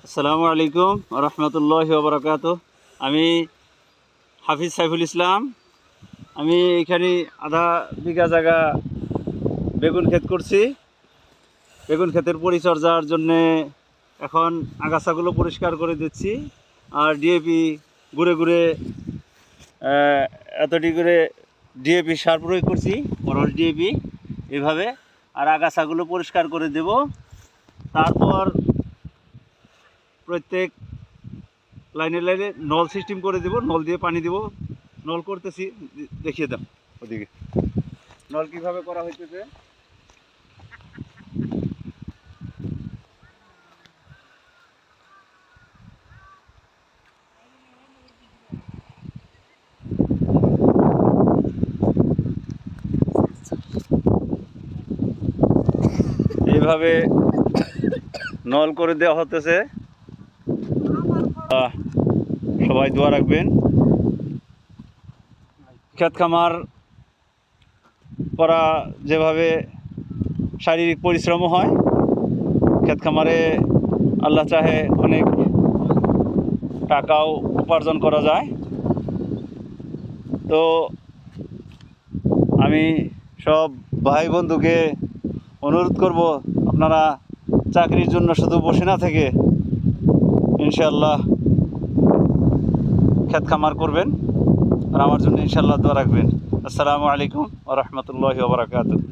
আসসালামু আলাইকুম রহমতুল্লাহি ওয়া বারাকাতুহু। আমি হাফিজ সাইফুল ইসলাম। আমি এখানে আধা বিঘা জায়গা বেগুন ক্ষেত করছি। বেগুন ক্ষেতের পরিচর্যার জন্যে এখন আগাছাগুলো পরিষ্কার করে দিচ্ছি, আর ডিএপি ঘুরে ঘুরে এতটি করে ডিএপি সার প্রয়োগ করছি, মরল ডিএপি এভাবে, আর আগাছাগুলো পরিষ্কার করে দেব। তারপর প্রত্যেক লাইনে লাইনে নল সিস্টেম করে দেব, নল দিয়ে পানি দেব। নল করতেছি, দেখিয়ে দাও ওদিকে নল কিভাবে করা হইতেছে। এইভাবে নল করে দেওয়া হতেছে। সবাই দোয়া রাখবেন। ক্ষেত খামার করা যেভাবে শারীরিক পরিশ্রম হয়, ক্ষেত খামারে আল্লাহ চাহে অনেক টাকাও উপার্জন করা যায়। তো আমি সব ভাই বন্ধুকে অনুরোধ করব, আপনারা চাকরির জন্য শুধু বসে না থেকে ইনশাআল্লাহ ক্ষেত খামার করবেন, আর আমার জন্য ইনশাআল্লাহ দোয়া রাখবেন। আসসালামু আলাইকুম ওয়া রাহমাতুল্লাহি ওয়া বারাকাতুহু।